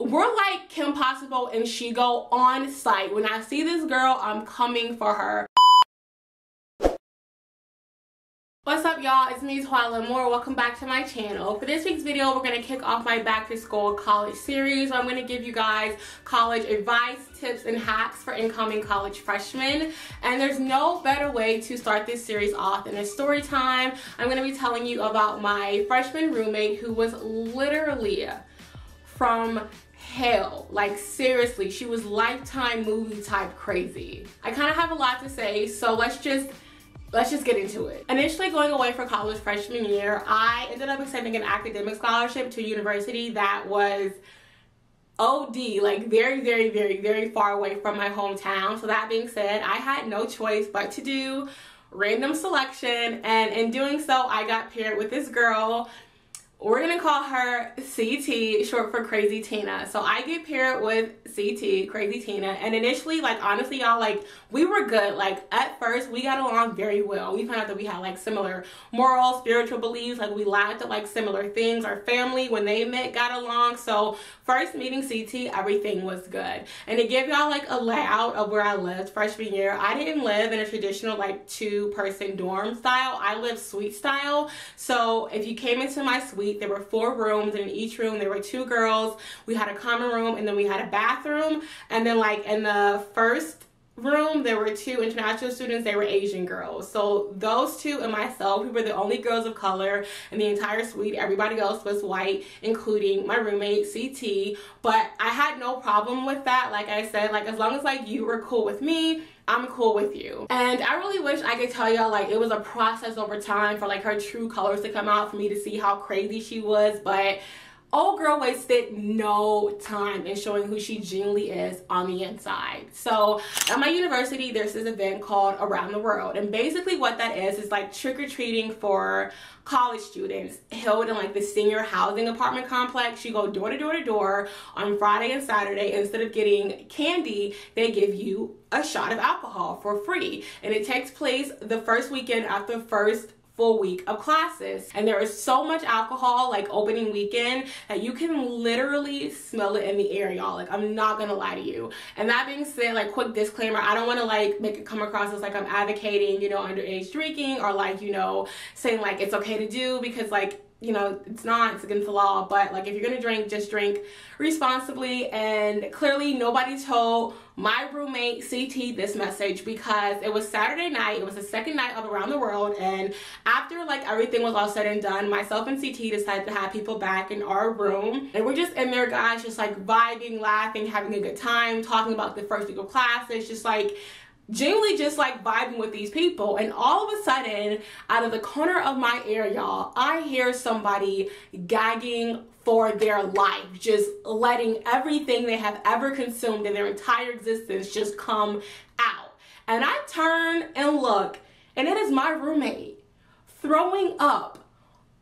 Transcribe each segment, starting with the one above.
we're like Kim Possible and Shigo on site. When I see this girl, I'm coming for her. What's up, y'all? It's me, Twila. Welcome back to my channel. For this week's video, we're going to kick off my back to school college series where I'm going to give you guys college advice, tips, and hacks for incoming college freshmen. And there's no better way to start this series off than a story time. I'm going to be telling you about my freshman roommate who was literally from hell. Like, seriously, she was Lifetime movie type crazy. I kind of have a lot to say, so let's just get into it. Initially going away for college freshman year, I ended up accepting an academic scholarship to a university that was OD, like very far away from my hometown. So that being said, I had no choice but to do random selection, and in doing so, I got paired with this girl. We're gonna call her CT, short for Crazy Tina. So I get paired with CT, Crazy Tina, and initially, like, honestly, y'all, like, we were good. Like, at first, we got along very well. We found out that we had, like, similar moral, spiritual beliefs. Like, we laughed at, like, similar things. Our family, when they met, got along. So first meeting CT, everything was good. And to give y'all, like, a layout of where I lived freshman year, I didn't live in a traditional, like, two-person dorm style. I lived suite style. So if you came into my suite, there were 4 rooms, and in each room there were 2 girls. We had a common room, and then we had a bathroom, and then, like, in the first room there were 2 international students. They were Asian girls. So those 2 and myself, we were the only girls of color in the entire suite. Everybody else was white, including my roommate CT. But I had no problem with that. Like I said, like, as long as, like, you were cool with me, I'm cool with you. And I really wish I could tell y'all, like, it was a process over time for, like, her true colors to come out, for me to see how crazy she was. But old girl wasted no time in showing who she genuinely is on the inside. So at my university, there's this event called Around the World, and basically what that is like trick-or-treating for college students held in, like, the senior housing apartment complex. You go door to door to door on Friday and Saturday. Instead of getting candy, they give you a shot of alcohol for free, and it takes place the first weekend after the first full week of classes. And there is so much alcohol, like, opening weekend, that you can literally smell it in the air, y'all. Like, I'm not gonna lie to you. And that being said, like, quick disclaimer, I don't want to, like, make it come across as like I'm advocating, you know, underage drinking, or, like, you know, saying, like, it's okay to do, because, like, you know, it's not, it's against the law. But, like, if you're gonna drink, just drink responsibly. And clearly nobody told my roommate CT this message, because it was Saturday night. It was the second night of Around the World, and after, like, everything was all said and done, myself and CT decided to have people back in our room, and we're just in there, guys, just, like, vibing, laughing, having a good time, talking about the first week of classes, just, like, genuinely just, like, vibing with these people. And all of a sudden, out of the corner of my ear, y'all, I hear somebody gagging for their life, just letting everything they have ever consumed in their entire existence just come out. And I turn and look, and it is my roommate throwing up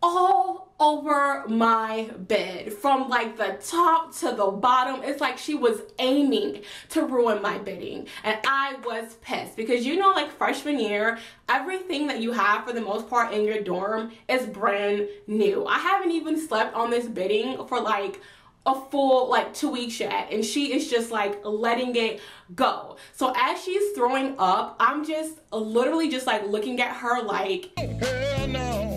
all over my bed, from, like, the top to the bottom. It's like she was aiming to ruin my bedding, and I was pissed, because, you know, like, freshman year, everything that you have for the most part in your dorm is brand new. I haven't even slept on this bedding for, like, a full, like, 2 weeks yet, and she is just, like, letting it go. So as she's throwing up, I'm just literally just, like, looking at her like, hell no.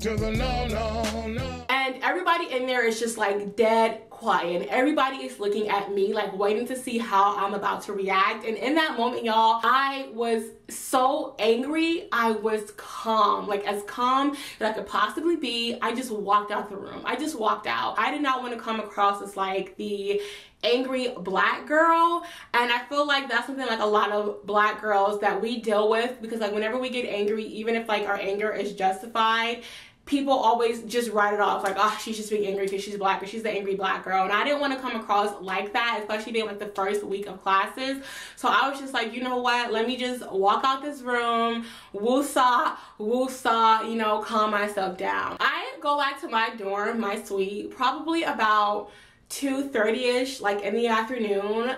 No. And everybody in there is just, like, dead quiet. Everybody is looking at me, like, waiting to see how I'm about to react. And in that moment, y'all, I was so angry. I was calm, like, as calm as I could possibly be. I just walked out the room. I just walked out. I did not want to come across as, like, the angry black girl, and I feel like that's something, like, a lot of black girls that we deal with, because, like, whenever we get angry, even if, like, our anger is justified, people always just write it off, like, oh, she's just being angry because she's black, or she's the angry black girl. And I didn't want to come across like that, especially being, like, the first week of classes. So I was just like, you know what, let me just walk out this room, woosah, you know, calm myself down. I go back to my dorm, my suite, probably about 2:30ish, like, in the afternoon.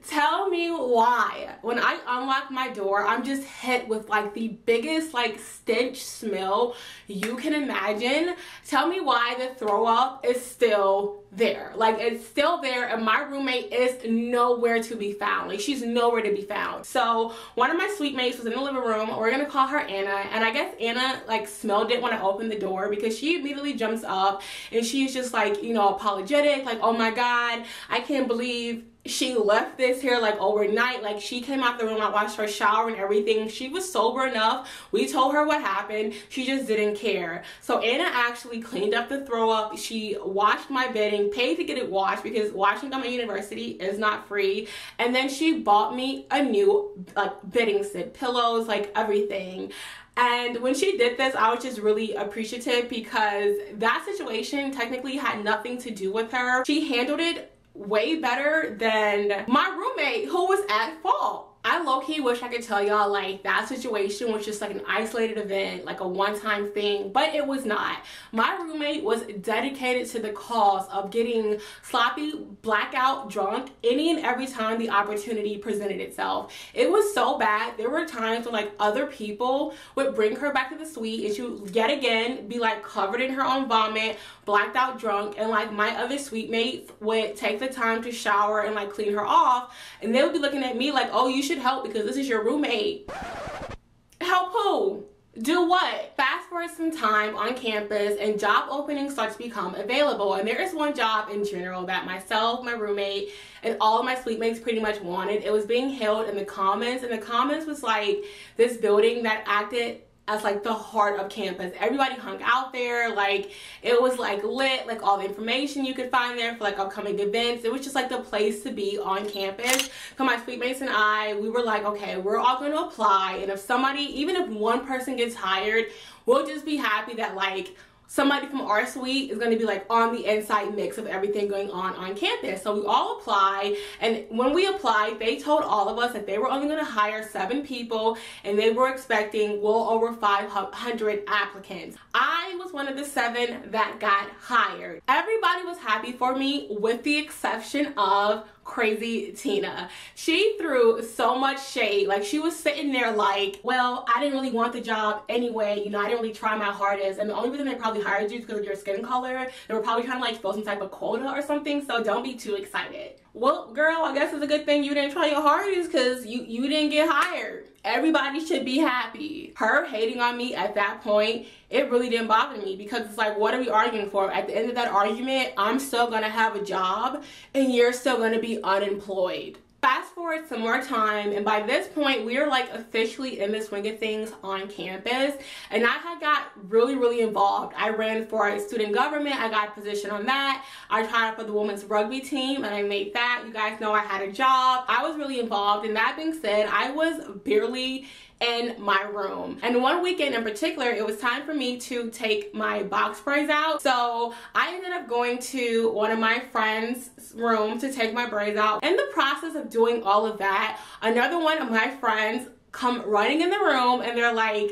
Tell me why. When I unlock my door, I'm just hit with like the biggest like stench smell you can imagine. Tell me why the throw up is still there. Like, it's still there, and my roommate is nowhere to be found. Like, she's nowhere to be found. So one of my suite mates was in the living room. We're gonna call her Anna, and I guess Anna like smelled it when I opened the door, because she immediately jumps up and she's just like, you know, apologetic, like, oh my god, I can't believe she left this here like overnight. Like, she came out the room, I watched her shower and everything. She was sober enough. We told her what happened. She just didn't care. So Anna actually cleaned up the throw up. She washed my bedding, paid to get it washed because washing at my university is not free. And then she bought me a new like bedding set, pillows, like everything. And when she did this, I was just really appreciative, because that situation technically had nothing to do with her. She handled it way better than my roommate, who was at fault. I low-key wish I could tell y'all like that situation was just like an isolated event, like a one-time thing, but it was not. My roommate was dedicated to the cause of getting sloppy, blackout drunk any and every time the opportunity presented itself. It was so bad. There were times when like other people would bring her back to the suite and she would yet again be like covered in her own vomit, blacked out drunk, and like my other suite mates would take the time to shower and like clean her off, and they would be looking at me like, oh, you should help because this is your roommate. Help who? Do what? Fast forward some time on campus and job openings start to become available, and there is one job in general that myself, my roommate, and all of my suite mates pretty much wanted. It was being held in the Commons, and the Commons was like this building that acted as like the heart of campus. Everybody hung out there. Like, it was like lit, like all the information you could find there for like upcoming events. It was just like the place to be on campus. So my suite mates and I, we were like, okay, we're all going to apply, and if somebody, even if one person gets hired, we'll just be happy that like somebody from our suite is going to be like on the inside mix of everything going on campus. So we all apply, and when we applied, they told all of us that they were only going to hire 7 people, and they were expecting well over 500 applicants. I was one of the 7 that got hired. Everybody was happy for me with the exception of Crazy Tina. She threw so much shade. Like, she was sitting there like, well, I didn't really want the job anyway, you know, I didn't really try my hardest, and the only reason they probably hired you is because of your skin color. They were probably trying to like fill some type of quota or something, so don't be too excited. Well, girl, I guess it's a good thing you didn't try your hardest, because you didn't get hired. Everybody should be happy. Her hating on me at that point, it really didn't bother me, because it's like, what are we arguing for? At the end of that argument, I'm still gonna have a job and you're still gonna be unemployed. Fast forward some more time, and by this point we are like officially in the swing of things on campus, and I had got really involved. I ran for student government. I got a position on that. I tried out for the women's rugby team and I made that. You guys know I had a job. I was really involved, and that being said, I was barely in my room. And one weekend in particular, it was time for me to take my box braids out. So I ended up going to one of my friends' room to take my braids out. In the process of doing all of that, another one of my friends come running in the room, and they're like,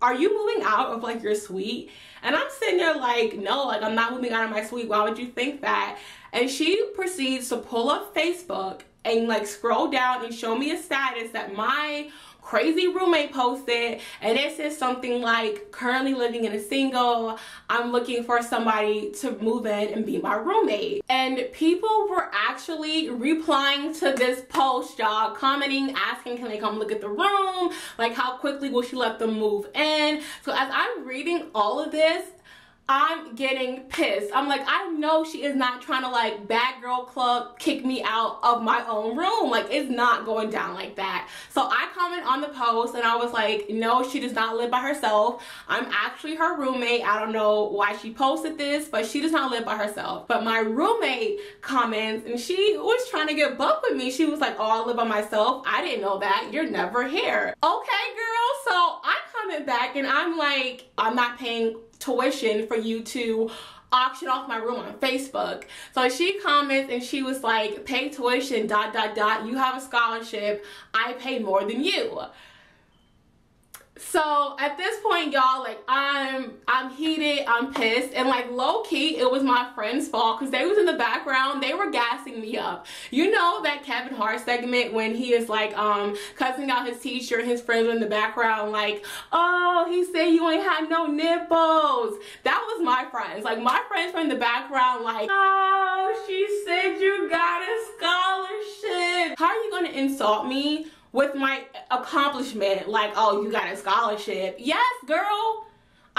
are you moving out of like your suite? And I'm sitting there like, no, like, I'm not moving out of my suite. Why would you think that? And she proceeds to pull up Facebook and like scroll down and show me a status that my crazy roommate posted, and it says something like, currently living in a single, I'm looking for somebody to move in and be my roommate. And people were actually replying to this post, y'all, commenting, asking, can they come look at the room, like how quickly will she let them move in. So as I'm reading all of this, I'm getting pissed. I'm like, I know she is not trying to like bad girl club kick me out of my own room. Like, it's not going down like that. So I comment on the post and I was like, no, she does not live by herself. I'm actually her roommate. I don't know why she posted this, but she does not live by herself. But my roommate comments, and she was trying to get buck with me. She was like, oh, I live by myself. I didn't know that. You're never here. Okay, girl. So I comment back and I'm like, I'm not paying tuition for you to auction off my room on Facebook. So she comments and she was like, pay tuition, ... You have a scholarship. I pay more than you. So at this point, y'all, like I'm heated, I'm pissed, and like low key, it was my friend's fault because they was in the background, they were gassing me up. You know that Kevin Hart segment when he is like cussing out his teacher and his friends in the background like, oh, he said you ain't had no nipples. That was my friends. Like my friends were in the background like, oh, she said you got a scholarship. How are you gonna insult me with my accomplishment? Like, oh, you got a scholarship. Yes, girl,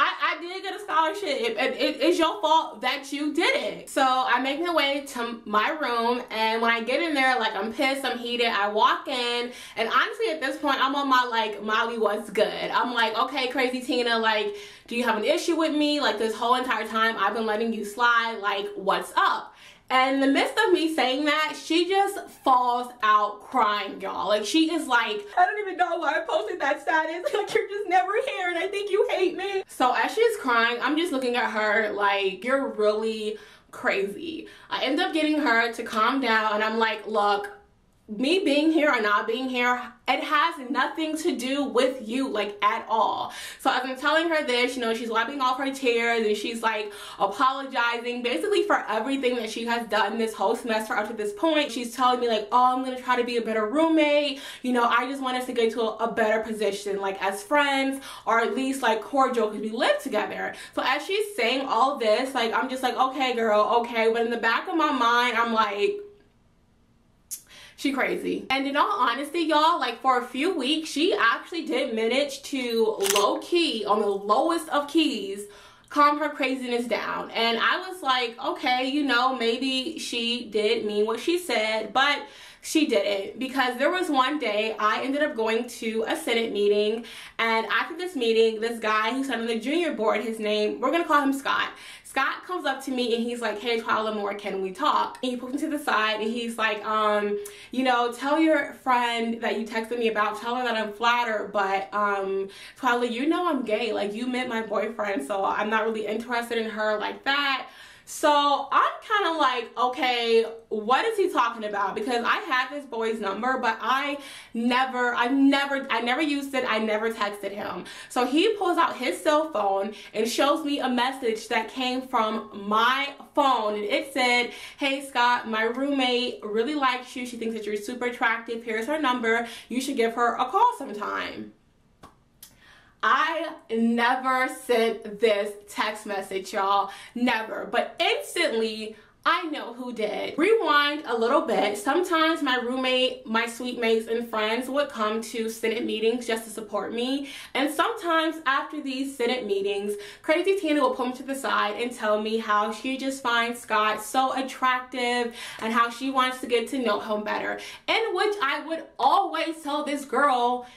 I did get a scholarship. It's your fault that you did it. So I make my way to my room, and when I get in there, like I'm pissed, I'm heated, I walk in, and honestly at this point I'm on my like Molly what's good. I'm like, okay, crazy Tina, like do you have an issue with me? Like this whole entire time I've been letting you slide, like what's up? And in the midst of me saying that, she just falls out crying, y'all. Like, she is like, I don't even know why I posted that status. Like, you're just never here and I think you hate me. So as she's crying, I'm just looking at her like, you're really crazy. I end up getting her to calm down, and I'm like, look, me being here or not being here, it has nothing to do with you, like at all. So as I'm telling her this, you know, she's wiping off her tears and she's like apologizing basically for everything that she has done this whole semester up to this point. She's telling me like, oh, I'm gonna try to be a better roommate. You know, I just want us to get to a better position, like as friends, or at least like cordial because we live together. So as she's saying all this, like I'm just like, okay, girl, okay. But in the back of my mind, I'm like, she crazy. And in all honesty, y'all, like for a few weeks, she actually did manage to low key, on the lowest of keys, calm her craziness down. And I was like, okay, you know, maybe she did mean what she said, but she didn't, because there was one day I ended up going to a Senate meeting, and after this meeting, this guy who sat on the junior board, his name, we're gonna call him Scott. Scott comes up to me and he's like, hey, Twila Moore, can we talk? And he pulls me to the side and he's like, you know, tell your friend that you texted me about, tell her that I'm flattered, but Twila, you know I'm gay. Like, you met my boyfriend, so I'm not really interested in her like that. So I'm kind of like, okay, what is he talking about? Because I had this boy's number, but I never used it. I never texted him. So he pulls out his cell phone and shows me a message that came from my phone. And it said, hey, Scott, my roommate really likes you. She thinks that you're super attractive. Here's her number. You should give her a call sometime. I never sent this text message, y'all. Never. But instantly, I know who did. Rewind a little bit. Sometimes my roommate, my suite mates, and friends would come to Senate meetings just to support me. And sometimes after these Senate meetings, crazy Tina will pull me to the side and tell me how she just finds Scott so attractive and how she wants to get to know him better. In which I would always tell this girl,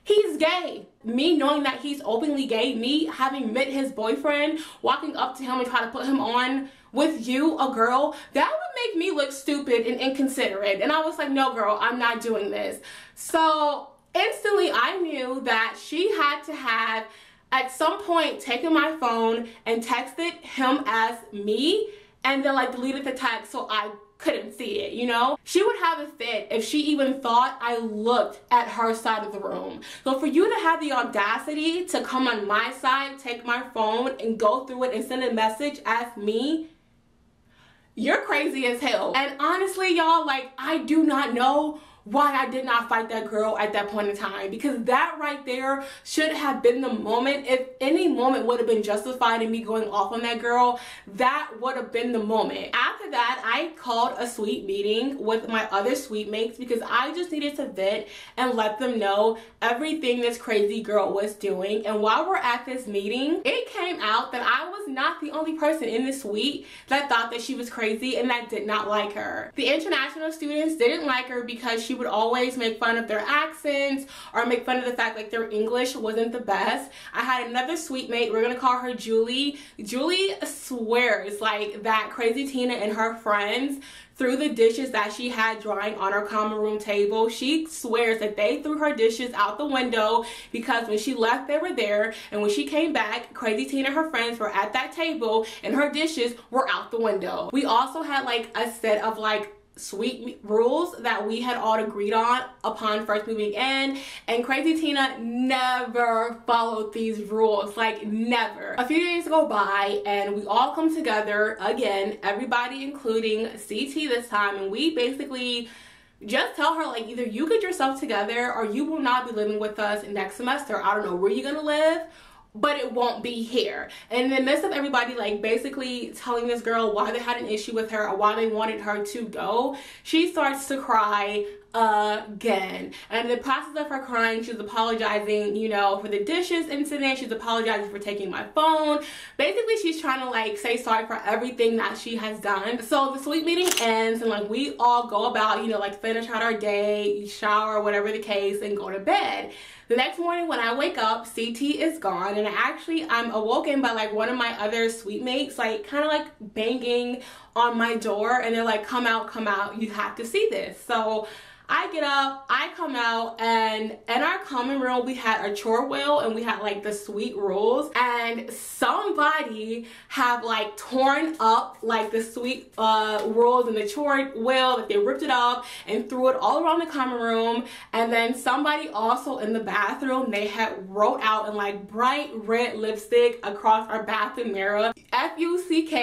he's gay. Me knowing that he's openly gay, me having met his boyfriend, walking up to him and try to put him on with you, a girl, that would make me look stupid and inconsiderate. And I was like, no, girl, I'm not doing this. So instantly I knew that she had to have at some point taken my phone and texted him as me, and then like deleted the text so I couldn't see it, you know? She would have a fit if she even thought I looked at her side of the room. So for you to have the audacity to come on my side, take my phone and go through it and send a message as me, you're crazy as hell. And honestly, y'all, like, I do not know why I did not fight that girl at that point in time, because that right there should have been the moment. If any moment would have been justified in me going off on that girl, that would have been the moment. After that, I called a suite meeting with my other suite mates because I just needed to vent and let them know everything this crazy girl was doing. And while we're at this meeting, it came out that I was not the only person in the suite that thought that she was crazy and that did not like her. The international students didn't like her because she would always make fun of their accents or make fun of the fact like their English wasn't the best. I had another suite mate, we're gonna call her Julie. Julie swears like that crazy Tina and her friends threw the dishes that she had drying on her common room table. She swears that they threw her dishes out the window because when she left they were there, and when she came back, crazy Tina and her friends were at that table and her dishes were out the window. We also had like a set of like sweet rules that we had all agreed on upon first moving in, and Crazy Tina never followed these rules, like never. A few days go by and we all come together again, everybody including CT this time, and we basically just tell her, like, either you get yourself together or you will not be living with us next semester. I don't know where you're gonna live, but it won't be here. And in the midst of everybody, like, basically telling this girl why they had an issue with her or why they wanted her to go, she starts to cry again. And in the process of her crying, she's apologizing, you know, for the dishes incident. She's apologizing for taking my phone. Basically, she's trying to, like, say sorry for everything that she has done. So the sweet meeting ends and, like, we all go about, you know, like, finish out our day, shower, whatever the case, and go to bed. The next morning when I wake up, CT is gone, and I'm awoken by, like, one of my other suite mates, like, kind of like banging on my door, and they're like, come out, you have to see this. So I get up, I come out, and in our common room we had a chore wheel and we had, like, the suite rules, and somebody have, like, torn up, like, the suite rules and the chore wheel, that they ripped it up and threw it all around the common room. And then somebody also in the bathroom, they had wrote out in, like, bright red lipstick across our bathroom mirror, FUCKYOUBITCHES,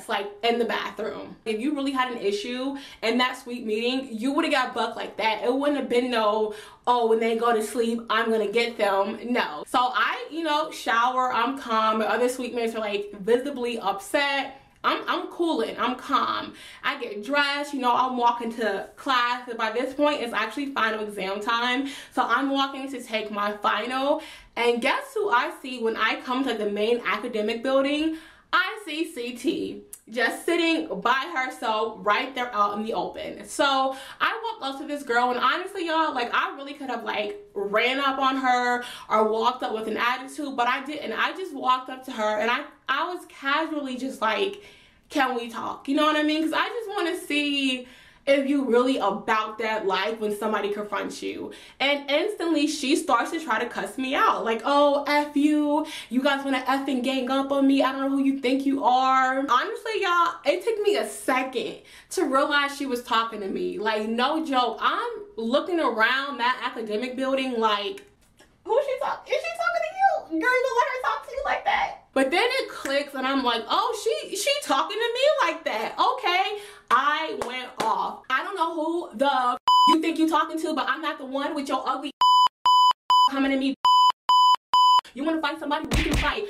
like, in the bathroom. If you really had an issue in that sweet meeting, you would have got bucked like that. It wouldn't have been no, oh, when they go to sleep, I'm gonna get them. No. So I, you know, shower, I'm calm. The other sweet mates are, like, visibly upset. I'm cooling, I'm calm. I get dressed, you know, I'm walking to class. And by this point, it's actually final exam time. So I'm walking to take my final. And guess who I see when I come to the main academic building? I see CT just sitting by herself right there out in the open. So I walked up to this girl, and honestly, y'all, like, I really could have, like, ran up on her or walked up with an attitude, but I didn't. I just walked up to her, and I was casually just like, can we talk? You know what I mean? Because I just want to see if you really about that life when somebody confronts you. And instantly she starts to try to cuss me out, like, oh, F you guys want to effing gang up on me, I don't know who you think you are. Honestly, y'all, it took me a second to realize she was talking to me. Like, no joke, I'm looking around that academic building like, who is she talking? Is she talking to you? Girl, you gonna let her talk to you like that? But then it clicks and I'm like, oh, she talking to me like that. Okay, I went off. I don't know who the you think you talking to, but I'm not the one with your ugly coming to me. You wanna fight somebody? We can fight.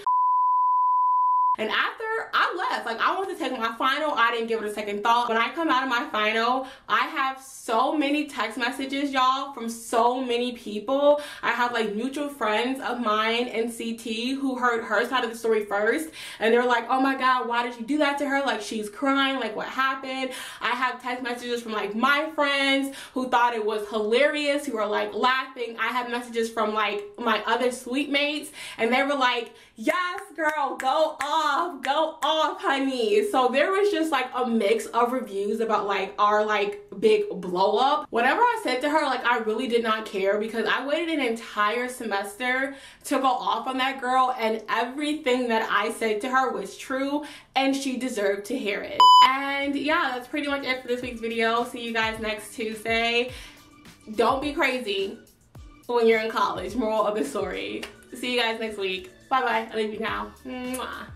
And after I left, like, I wanted to take my final, I didn't give it a second thought. When I come out of my final, I have so many text messages, y'all, from so many people. I have, like, mutual friends of mine and CT who heard her side of the story first, and they're like, oh my god, why did you do that to her? Like, she's crying, like, what happened? I have text messages from, like, my friends who thought it was hilarious, who were, like, laughing. I have messages from, like, my other suite mates, and they were like, yes, girl, go off, honey. So there was just, like, a mix of reviews about, like, our, like, big blow up. Whatever I said to her, like, I really did not care, because I waited an entire semester to go off on that girl, and everything that I said to her was true, and she deserved to hear it. And yeah, that's pretty much it for this week's video. See you guys next Tuesday. Don't be crazy when you're in college. Moral of the story. See you guys next week. Bye bye. I leave you now. Mwah.